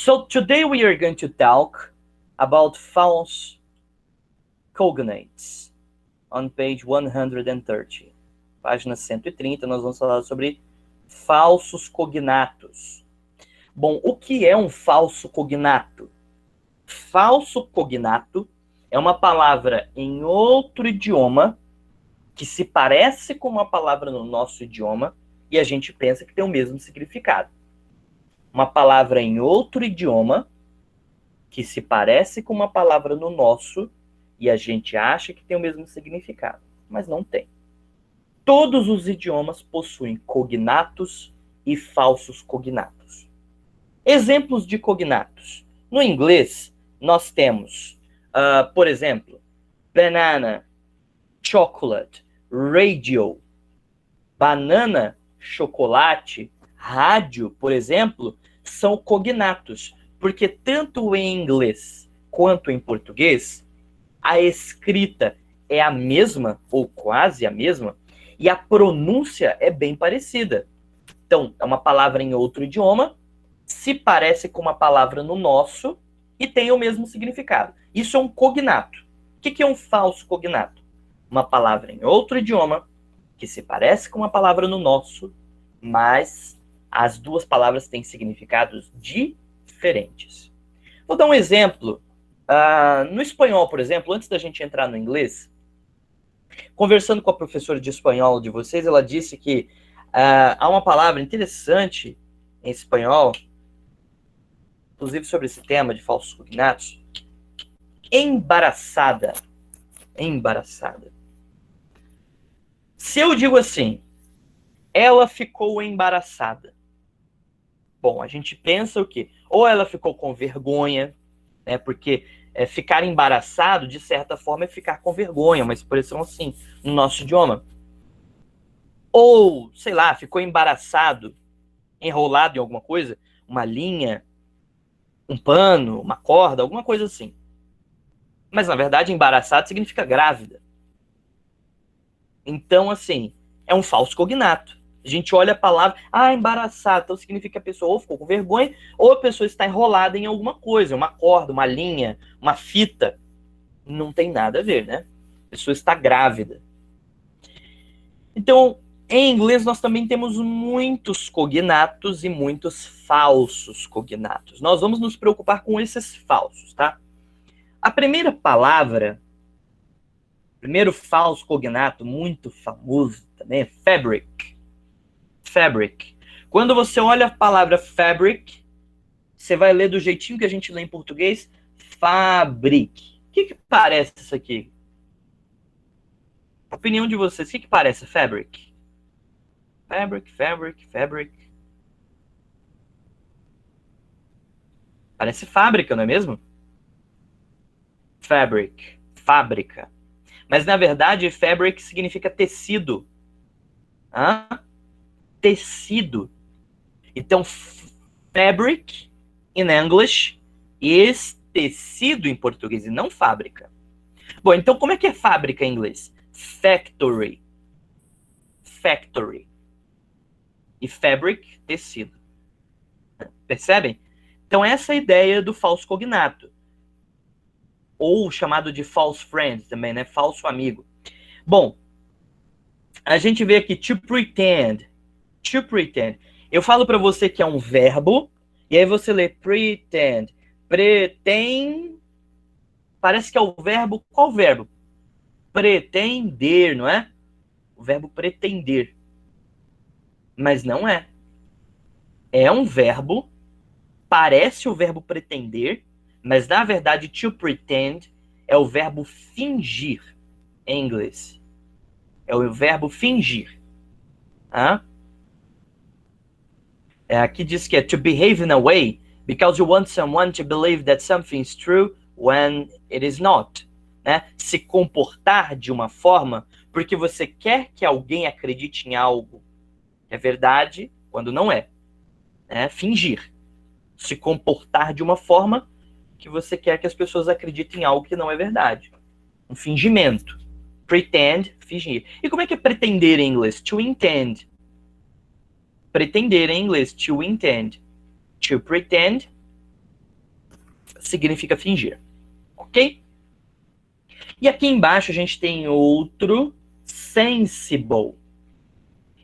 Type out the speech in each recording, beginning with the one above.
So today we are going to talk about false cognates on page 130. Página 130, nós vamos falar sobre falsos cognatos. Bom, o que é um falso cognato? Falso cognato é uma palavra em outro idioma que se parece com uma palavra no nosso idioma e a gente pensa que tem o mesmo significado. Uma palavra em outro idioma que se parece com uma palavra no nosso e a gente acha que tem o mesmo significado, mas não tem. Todos os idiomas possuem cognatos e falsos cognatos. Exemplos de cognatos. No inglês, nós temos, por exemplo, banana, chocolate, radio. Banana, chocolate, rádio, por exemplo, são cognatos, porque tanto em inglês quanto em português, a escrita é a mesma, ou quase a mesma, e a pronúncia é bem parecida. Então, é uma palavra em outro idioma, se parece com uma palavra no nosso e tem o mesmo significado. Isso é um cognato. O que é um falso cognato? Uma palavra em outro idioma que se parece com uma palavra no nosso, mas as duas palavras têm significados diferentes. Vou dar um exemplo. No espanhol, por exemplo, antes da gente entrar no inglês, conversando com a professora de espanhol de vocês, ela disse que há uma palavra interessante em espanhol, inclusive sobre esse tema de falsos cognatos, embaraçada. Embaraçada. Se eu digo assim, ela ficou embaraçada. Bom, a gente pensa o quê? Ou ela ficou com vergonha, né? Porque ficar embaraçado, de certa forma, é ficar com vergonha, uma expressão assim no nosso idioma. Ou, sei lá, ficou embaraçado, enrolado em alguma coisa, uma linha, um pano, uma corda, alguma coisa assim. Mas, na verdade, embaraçado significa grávida. Então, assim, é um falso cognato. A gente olha a palavra, embaraçado, então significa que a pessoa ou ficou com vergonha, ou a pessoa está enrolada em alguma coisa, uma corda, uma linha, uma fita. Não tem nada a ver, né? A pessoa está grávida. Então, em inglês, nós também temos muitos cognatos e muitos falsos cognatos. Nós vamos nos preocupar com esses falsos, tá? A primeira palavra, primeiro falso cognato muito famoso também é fabric. Fabric. Quando você olha a palavra fabric, você vai ler do jeitinho que a gente lê em português, fabric. O que parece isso aqui? Opinião de vocês, o que parece fabric? Fabric. Parece fábrica, não é mesmo? Fabric, fábrica. Mas, na verdade, fabric significa tecido. Tecido. Então, fabric, in English, is tecido em português, e não fábrica. Bom, então, como é que é fábrica em inglês? Factory. Factory. E fabric, tecido. Percebem? Então, essa é a ideia do falso cognato. Ou chamado de false friend também, né? Falso amigo. Bom, a gente vê aqui to pretend. To pretend. Eu falo para você que é um verbo, e aí você lê pretend. Pretend. Parece que é o verbo. Qual verbo? Pretender, não é? O verbo pretender. Mas não é. É um verbo, parece o verbo pretender, mas na verdade to pretend é o verbo fingir em inglês. É o verbo fingir. Aqui diz que é to behave in a way because you want someone to believe that something is true when it is not. Né? Se comportar de uma forma porque você quer que alguém acredite em algo que é verdade quando não é. Fingir. Se comportar de uma forma que você quer que as pessoas acreditem em algo que não é verdade. Um fingimento. Pretend, fingir. E como é que é pretender em inglês? To intend. Pretender em inglês. To intend. To pretend significa fingir, ok? E aqui embaixo a gente tem outro, sensible.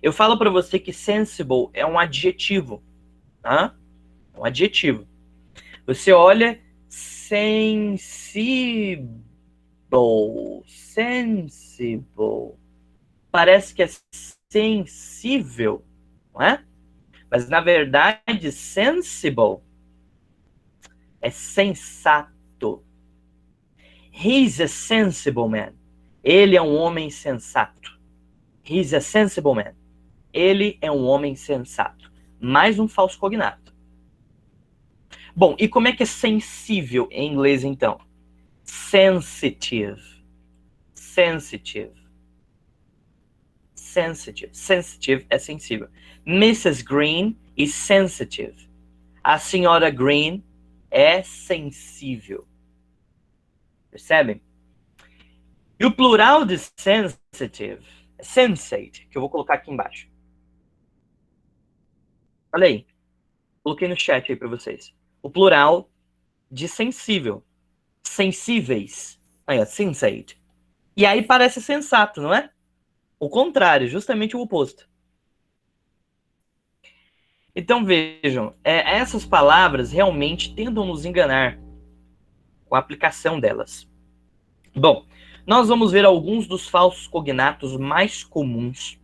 Eu falo para você que sensible é um adjetivo, tá? É um adjetivo. Você olha sensible, sensible. Parece que é sensível, não é? Mas na verdade, sensible é sensato. He's a sensible man. Ele é um homem sensato. He's a sensible man. Ele é um homem sensato. Mais um falso cognato. Bom, e como é que é sensível em inglês, então? Sensitive. Sensitive. Sensitive. Sensitive é sensível. Mrs. Green is sensitive. A senhora Green é sensível. Percebem? E o plural de sensitive é sensate, que eu vou colocar aqui embaixo. Olha aí. Coloquei no chat aí para vocês. O plural de sensível. Sensíveis. Aí, ó, sensate. E aí parece sensato, não é? O contrário, justamente o oposto. Então vejam, essas palavras realmente tentam nos enganar com a aplicação delas. Bom, nós vamos ver alguns dos falsos cognatos mais comuns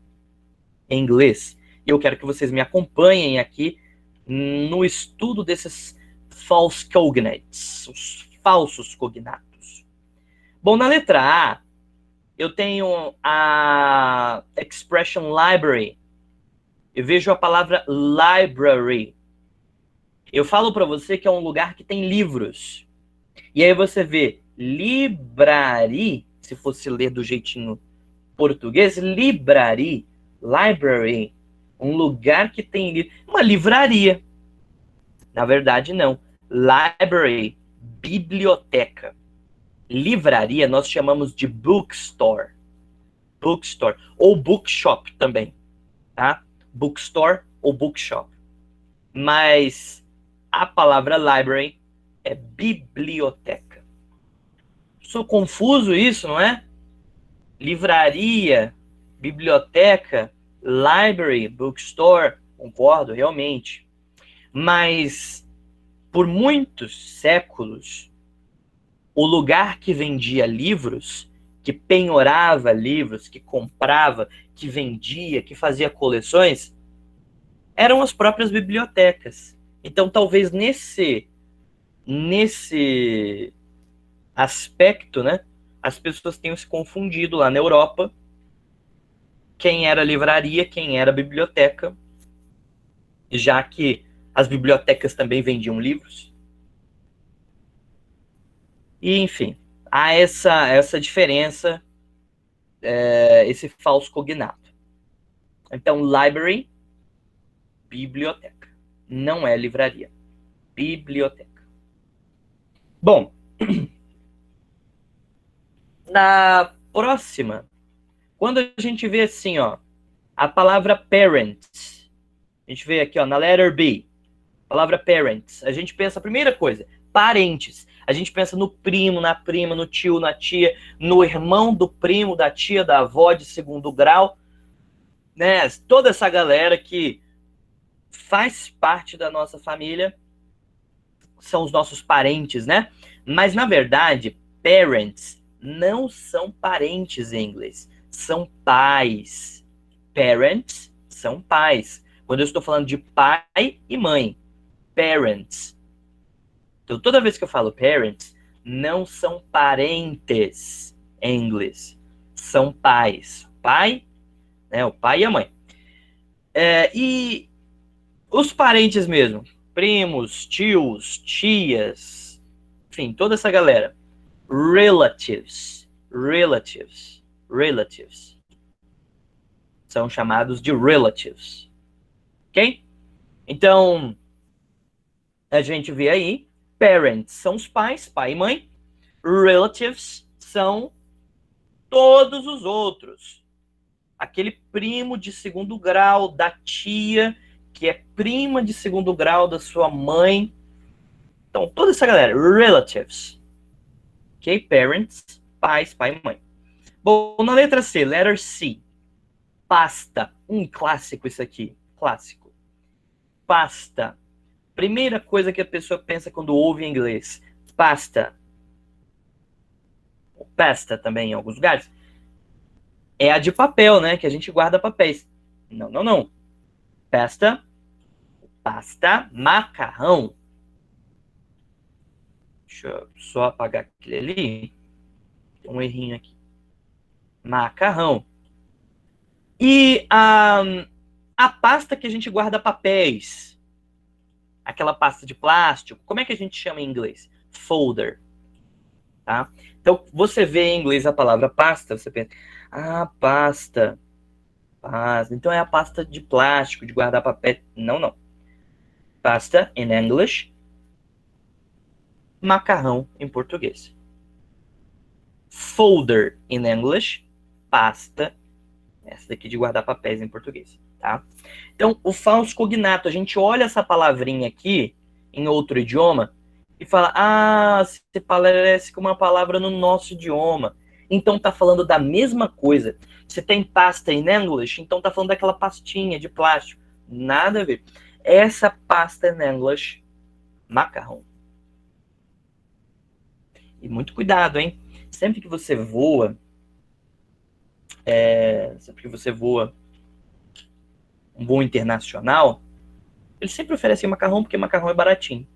em inglês. E eu quero que vocês me acompanhem aqui no estudo desses false cognates, os falsos cognatos. Bom, na letra A, eu tenho a expression library. Eu vejo a palavra library. Eu falo para você que é um lugar que tem livros. E aí você vê library, se fosse ler do jeitinho português, library, library, um lugar que tem livro, uma livraria. Na verdade, não. Library, biblioteca. Livraria nós chamamos de bookstore. Bookstore. Ou bookshop também. Tá? Bookstore ou bookshop. Mas a palavra library é biblioteca. Sou confuso isso, não é? Livraria, biblioteca, library, bookstore, concordo, realmente. Mas, por muitos séculos, o lugar que vendia livros, que penhorava livros, que comprava, que vendia, que fazia coleções, eram as próprias bibliotecas. Então, talvez nesse aspecto, né, as pessoas tenham se confundido lá na Europa quem era livraria, quem era biblioteca, já que as bibliotecas também vendiam livros. E, enfim, há essa diferença, esse falso cognato. Então, library, biblioteca. Não é livraria. Biblioteca. Bom, na próxima, quando a gente vê assim, ó, a palavra parents, a gente vê aqui, ó, na letter B, a palavra parents, a gente pensa, a primeira coisa, parentes. A gente pensa no primo, na prima, no tio, na tia, no irmão do primo, da tia, da avó de segundo grau, né? Toda essa galera que faz parte da nossa família são os nossos parentes, né? Mas, na verdade, parents não são parentes em inglês, são pais. Parents são pais. Quando eu estou falando de pai e mãe, parents. Então, toda vez que eu falo parents, não são parentes em inglês, são pais. Pai, né? O pai e a mãe. E os parentes mesmo, primos, tios, tias, enfim, toda essa galera. Relatives. Relatives. Relatives. São chamados de relatives. Ok? Então, a gente vê aí, parents são os pais, pai e mãe. Relatives são todos os outros. Aquele primo de segundo grau da tia, que é prima de segundo grau da sua mãe. Então, toda essa galera, relatives. Ok? Parents, pais, pai e mãe. Bom, na letra C, letter C. Pasta. Clássico isso aqui. Clássico. Pasta. Primeira coisa que a pessoa pensa quando ouve em inglês. Pasta. Pasta também em alguns lugares. É a de papel, né? Que a gente guarda papéis. Não, não, não. Pasta. Pasta. Macarrão. Deixa eu só apagar aquele ali. Tem um errinho aqui. Macarrão. E a pasta que a gente guarda papéis. Aquela pasta de plástico. Como é que a gente chama em inglês? Folder. Tá? Então, você vê em inglês a palavra pasta, você pensa, pasta. Pasta. Então é a pasta de plástico, de guardar papel. Não, não. Pasta, in English. Macarrão, em português. Folder, in English. Pasta. Essa daqui de guardar papéis em português, tá? Então, o falso cognato, a gente olha essa palavrinha aqui, em outro idioma, e fala, se parece com uma palavra no nosso idioma. Então tá falando da mesma coisa. Você tem pasta in English, então tá falando daquela pastinha de plástico. Nada a ver. Essa pasta in English, macarrão. E muito cuidado, hein? Sempre que você voa, um voo internacional, eles sempre oferecem macarrão, porque macarrão é baratinho.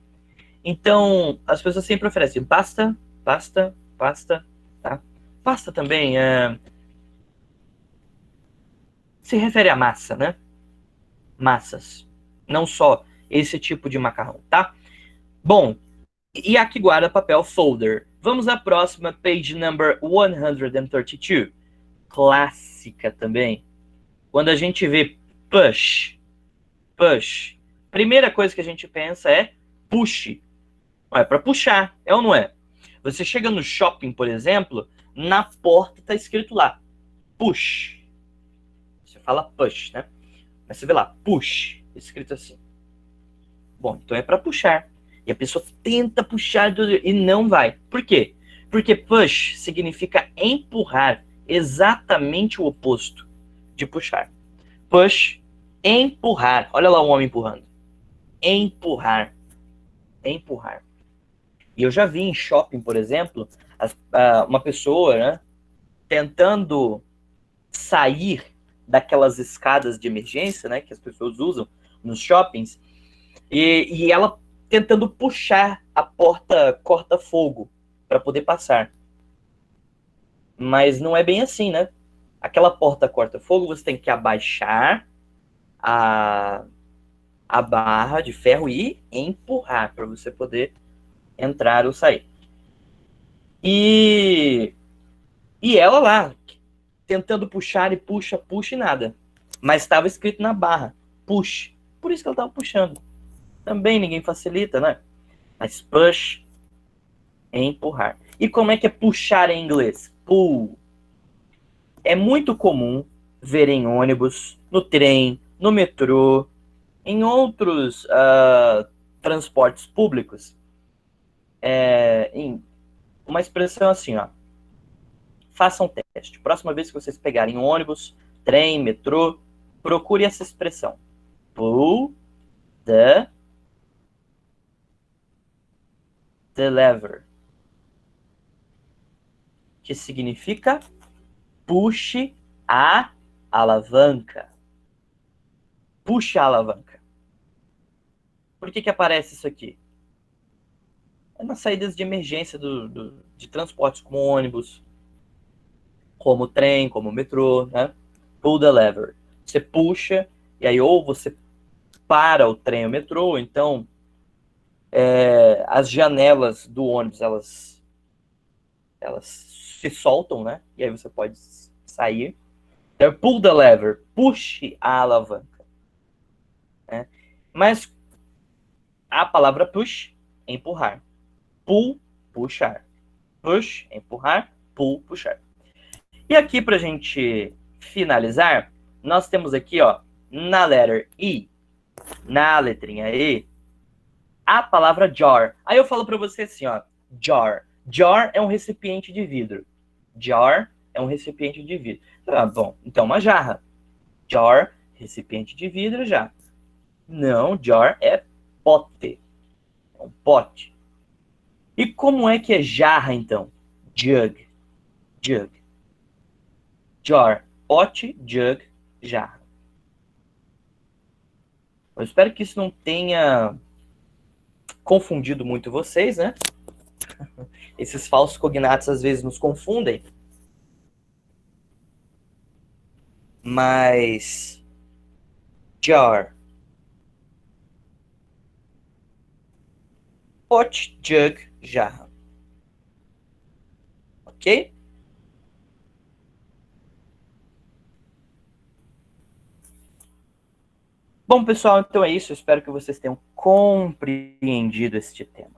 Então, as pessoas sempre oferecem pasta, pasta, pasta, tá? Pasta também se refere à massa, né? Massas. Não só esse tipo de macarrão, tá? Bom, e aqui guarda papel folder. Vamos à próxima, page number 132. Clássica também. Quando a gente vê push, primeira coisa que a gente pensa é push. É para puxar, é ou não é? Você chega no shopping, por exemplo, na porta tá escrito lá, push. Você fala push, né? Mas você vê lá, push, escrito assim. Bom, então é para puxar. E a pessoa tenta puxar e não vai. Por quê? Porque push significa empurrar, exatamente o oposto de puxar. Push, empurrar. Olha lá o homem empurrando. Empurrar. Empurrar. E eu já vi em shopping, por exemplo, uma pessoa, né, tentando sair daquelas escadas de emergência, né, que as pessoas usam nos shoppings, e ela tentando puxar a porta corta-fogo para poder passar. Mas não é bem assim, né? Aquela porta corta-fogo, você tem que abaixar a barra de ferro e empurrar para você poder entrar ou sair. E ela lá, tentando puxar e puxa e nada. Mas estava escrito na barra, push. Por isso que ela estava puxando. Também ninguém facilita, né? Mas push é empurrar. E como é que é puxar em inglês? Pull. É muito comum ver em ônibus, no trem, no metrô, em outros transportes públicos, em uma expressão assim, ó. Façam um teste. Próxima vez que vocês pegarem um ônibus, trem, metrô, procure essa expressão. Pull the lever. Que significa puxe a alavanca. Puxa a alavanca. Por que aparece isso aqui? É nas saídas de emergência de transportes como ônibus, como trem, como metrô, né? Pull the lever. Você puxa, e aí ou você para o trem ou metrô, então as janelas do ônibus, elas se soltam, né? E aí você pode sair. Então, pull the lever, puxe a alavanca. Né? Mas a palavra push, empurrar. Pull, puxar. Push, empurrar. Pull, puxar. E aqui, pra gente finalizar, nós temos aqui, ó, na letra E, na letrinha E, a palavra jar. Aí eu falo para você assim, ó, jar. Jar é um recipiente de vidro. Jar é um recipiente de vidro. Ah, bom, então uma jarra. Jar, recipiente de vidro, já. Não, jar é pote. É um pote. E como é que é jarra, então? Jug. Jug. Jar, pote, jug, jarra. Eu espero que isso não tenha confundido muito vocês, né? Esses falsos cognatos às vezes nos confundem. Mas jar, pote, jug, jarra. Ok? Bom, pessoal, então é isso. Eu espero que vocês tenham compreendido este tema.